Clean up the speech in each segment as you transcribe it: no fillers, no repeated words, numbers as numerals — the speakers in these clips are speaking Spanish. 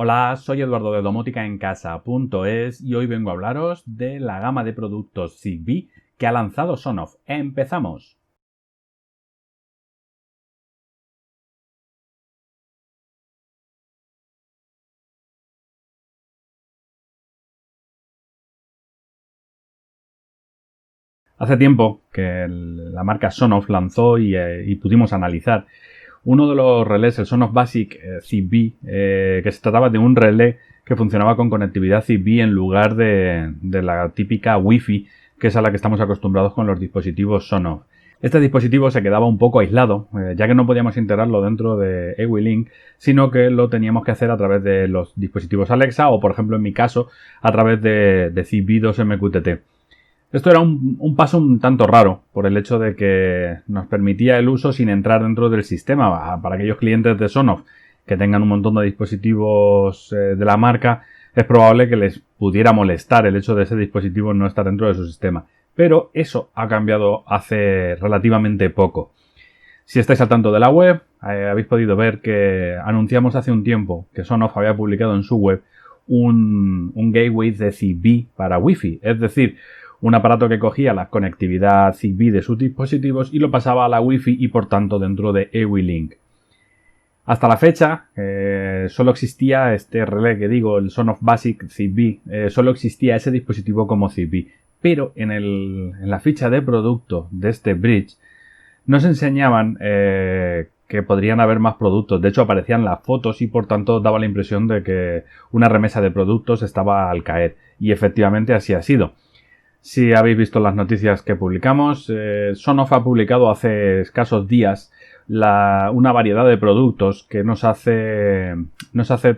Hola, soy Eduardo de domóticaencasa.es y hoy vengo a hablaros de la gama de productos Zigbee que ha lanzado Sonoff. ¡Empezamos! Hace tiempo que la marca Sonoff lanzó y pudimos analizar uno de los relés, el Sonoff Basic Zigbee, que se trataba de un relé que funcionaba con conectividad Zigbee en lugar de la típica Wi-Fi, que es a la que estamos acostumbrados con los dispositivos Sonoff. Este dispositivo se quedaba un poco aislado, ya que no podíamos integrarlo dentro de EWI-Link, sino que lo teníamos que hacer a través de los dispositivos Alexa o, por ejemplo, en mi caso, a través de Zigbee 2 MQTT. Esto era un paso un tanto raro, por el hecho de que nos permitía el uso sin entrar dentro del sistema. Para aquellos clientes de Sonoff que tengan un montón de dispositivos de la marca, es probable que les pudiera molestar el hecho de ese dispositivo no estar dentro de su sistema. Pero eso ha cambiado hace relativamente poco. Si estáis al tanto de la web, habéis podido ver que anunciamos hace un tiempo que Sonoff había publicado en su web un gateway de Zigbee para Wi-Fi, es decir, un aparato que cogía la conectividad Zigbee de sus dispositivos y lo pasaba a la Wi-Fi y por tanto dentro de EWI-Link. Hasta la fecha solo existía este relé que digo, el Sonoff Basic Zigbee, solo existía ese dispositivo como Zigbee, pero en la ficha de producto de este bridge nos enseñaban que podrían haber más productos. De hecho aparecían las fotos y por tanto daba la impresión de que una remesa de productos estaba al caer y efectivamente así ha sido. Si habéis visto las noticias que publicamos, Sonoff ha publicado hace escasos días una variedad de productos que nos hace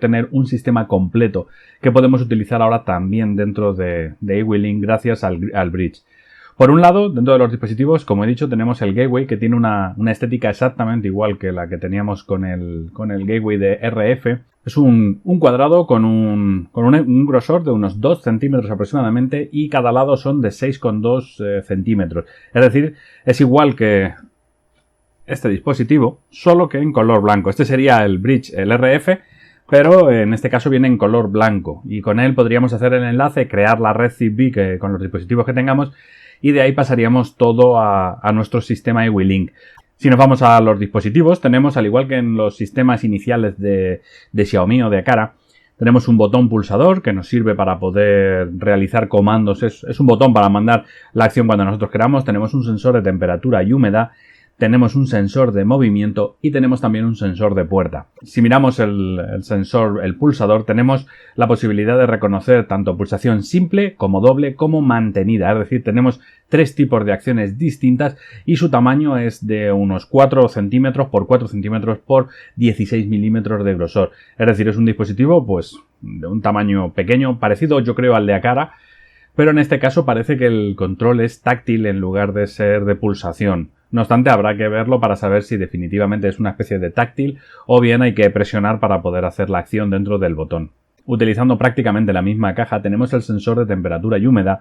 tener un sistema completo que podemos utilizar ahora también dentro de EWI-Link gracias al bridge. Por un lado, dentro de los dispositivos, como he dicho, tenemos el gateway que tiene una estética exactamente igual que la que teníamos con el gateway de RF. Es un cuadrado con un grosor de unos 2 centímetros aproximadamente y cada lado son de 6,2 centímetros. Es decir, es igual que este dispositivo, solo que en color blanco. Este sería el bridge, el RF, pero en este caso viene en color blanco y con él podríamos hacer el enlace, crear la red Zigbee con los dispositivos que tengamos y de ahí pasaríamos todo a nuestro sistema EWI-Link. Si nos vamos a los dispositivos, tenemos, al igual que en los sistemas iniciales de Xiaomi o de Aqara, tenemos un botón pulsador que nos sirve para poder realizar comandos. Es un botón para mandar la acción cuando nosotros queramos. Tenemos un sensor de temperatura y humedad. Tenemos un sensor de movimiento y tenemos también un sensor de puerta. Si miramos el sensor, el pulsador, tenemos la posibilidad de reconocer tanto pulsación simple como doble como mantenida. Es decir, tenemos 3 tipos de acciones distintas y su tamaño es de unos 4 centímetros por 4 centímetros por 16 milímetros de grosor. Es decir, es un dispositivo pues de un tamaño pequeño, parecido yo creo al de Aqara, pero en este caso parece que el control es táctil en lugar de ser de pulsación. No obstante, habrá que verlo para saber si definitivamente es una especie de táctil o bien hay que presionar para poder hacer la acción dentro del botón. Utilizando prácticamente la misma caja tenemos el sensor de temperatura y humedad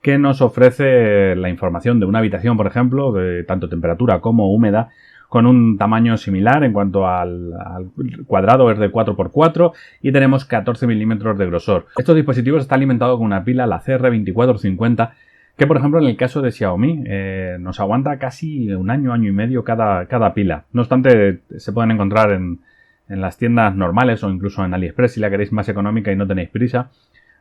que nos ofrece la información de una habitación, por ejemplo, de tanto temperatura como humedad, con un tamaño similar en cuanto al cuadrado, es de 4×4 y tenemos 14 milímetros de grosor. Estos dispositivos están alimentados con una pila, la CR2450, que por ejemplo en el caso de Xiaomi nos aguanta casi un año y medio cada pila. No obstante, se pueden encontrar en las tiendas normales o incluso en AliExpress si la queréis más económica y no tenéis prisa.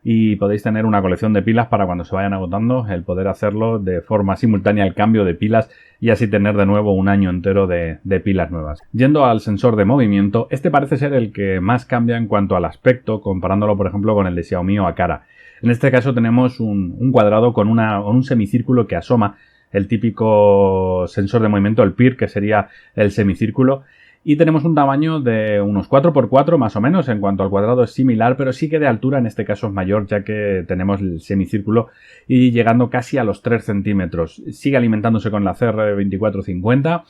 Y podéis tener una colección de pilas para cuando se vayan agotando, el poder hacerlo de forma simultánea el cambio de pilas y así tener de nuevo un año entero de pilas nuevas. Yendo al sensor de movimiento, este parece ser el que más cambia en cuanto al aspecto, comparándolo por ejemplo con el de Xiaomi o Aqara. En este caso tenemos un cuadrado con un semicírculo que asoma, el típico sensor de movimiento, el PIR, que sería el semicírculo. Y tenemos un tamaño de unos 4×4 más o menos, en cuanto al cuadrado es similar, pero sí que de altura en este caso es mayor, ya que tenemos el semicírculo y llegando casi a los 3 centímetros. Sigue alimentándose con la CR2450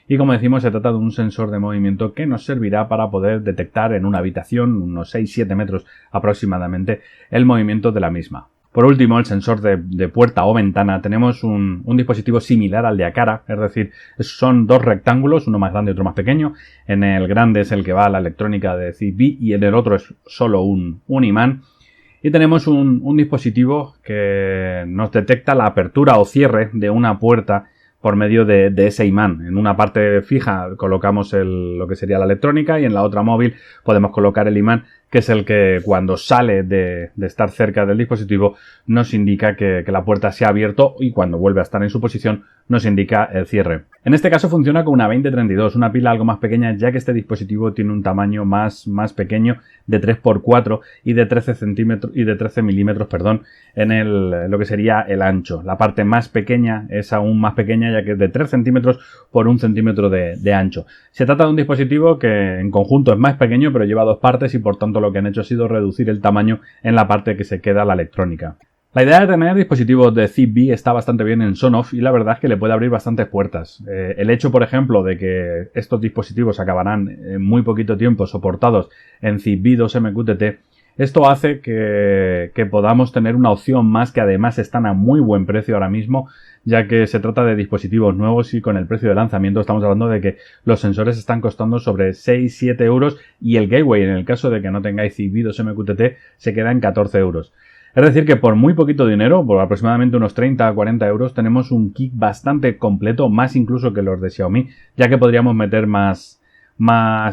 y como decimos se trata de un sensor de movimiento que nos servirá para poder detectar en una habitación, unos 6-7 metros aproximadamente, el movimiento de la misma. Por último, el sensor de puerta o ventana. Tenemos un dispositivo similar al de Aqara, es decir, son dos rectángulos, uno más grande y otro más pequeño. En el grande es el que va a la electrónica de Zigbee y en el otro es solo un imán. Y tenemos un dispositivo que nos detecta la apertura o cierre de una puerta por medio de ese imán. En una parte fija colocamos lo que sería la electrónica y en la otra móvil podemos colocar el imán, que es el que cuando sale de estar cerca del dispositivo nos indica que la puerta se ha abierto y cuando vuelve a estar en su posición nos indica el cierre. En este caso funciona con una 2032, una pila algo más pequeña, ya que este dispositivo tiene un tamaño más pequeño de 3x4 y de 13 centímetros y de 13 milímetros, en lo que sería el ancho. La parte más pequeña es aún más pequeña, ya que es de 3 centímetros por 1 centímetro de ancho. Se trata de un dispositivo que en conjunto es más pequeño, pero lleva dos partes y por tanto lo que han hecho ha sido reducir el tamaño en la parte que se queda la electrónica. La idea de tener dispositivos de Zigbee está bastante bien en Sonoff y la verdad es que le puede abrir bastantes puertas. El hecho, por ejemplo, de que estos dispositivos acabarán en muy poquito tiempo soportados en Zigbee 2MQTT, esto hace que podamos tener una opción más, que además están a muy buen precio ahora mismo, ya que se trata de dispositivos nuevos y con el precio de lanzamiento estamos hablando de que los sensores están costando sobre 6-7 euros y el gateway, en el caso de que no tengáis Zigbee 2MQTT, se queda en 14 euros. Es decir que por muy poquito dinero, por aproximadamente unos 30 a 40 euros, tenemos un kit bastante completo, más incluso que los de Xiaomi, ya que podríamos meter más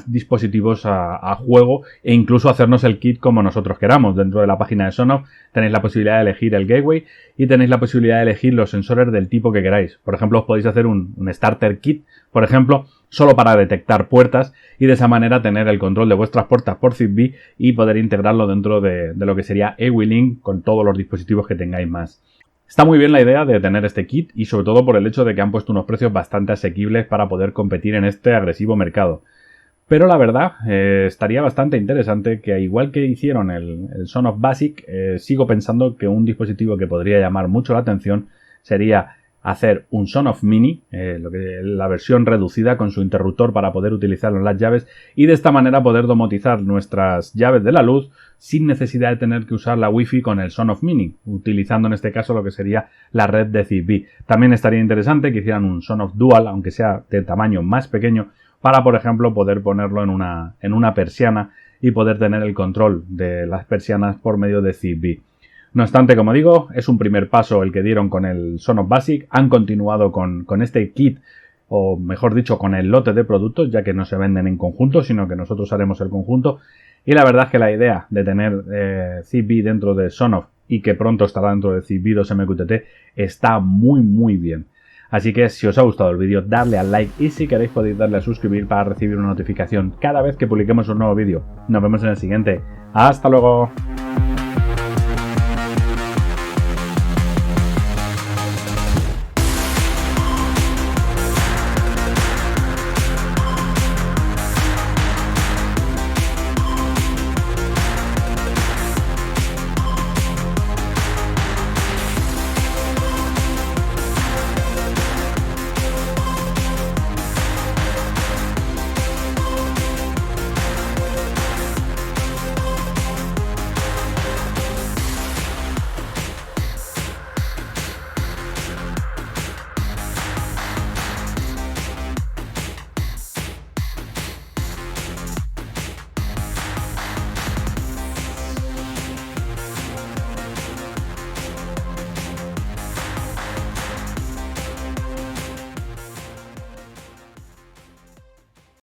dispositivos a juego e incluso hacernos el kit como nosotros queramos. Dentro de la página de Sonoff tenéis la posibilidad de elegir el gateway y tenéis la posibilidad de elegir los sensores del tipo que queráis. Por ejemplo, os podéis hacer un starter kit, por ejemplo, solo para detectar puertas y de esa manera tener el control de vuestras puertas por Zigbee y poder integrarlo dentro de lo que sería EWI-Link con todos los dispositivos que tengáis más. Está muy bien la idea de tener este kit y sobre todo por el hecho de que han puesto unos precios bastante asequibles para poder competir en este agresivo mercado. Pero la verdad, estaría bastante interesante que, igual que hicieron el Sonoff Basic, sigo pensando que un dispositivo que podría llamar mucho la atención sería hacer un Sonoff Mini, la versión reducida con su interruptor para poder utilizarlo en las llaves y de esta manera poder domotizar nuestras llaves de la luz sin necesidad de tener que usar la Wi-Fi con el Sonoff Mini, utilizando en este caso lo que sería la red de Zigbee. También estaría interesante que hicieran un Sonoff Dual, aunque sea de tamaño más pequeño, para, por ejemplo, poder ponerlo en una persiana y poder tener el control de las persianas por medio de Zigbee. No obstante, como digo, es un primer paso el que dieron con el Sonoff Basic. Han continuado con este kit, o mejor dicho, con el lote de productos, ya que no se venden en conjunto, sino que nosotros haremos el conjunto. Y la verdad es que la idea de tener Zigbee dentro de Sonoff y que pronto estará dentro de Zigbee 2MQTT está muy bien. Así que si os ha gustado el vídeo, dadle al like y si queréis podéis darle a suscribir para recibir una notificación cada vez que publiquemos un nuevo vídeo. Nos vemos en el siguiente. ¡Hasta luego!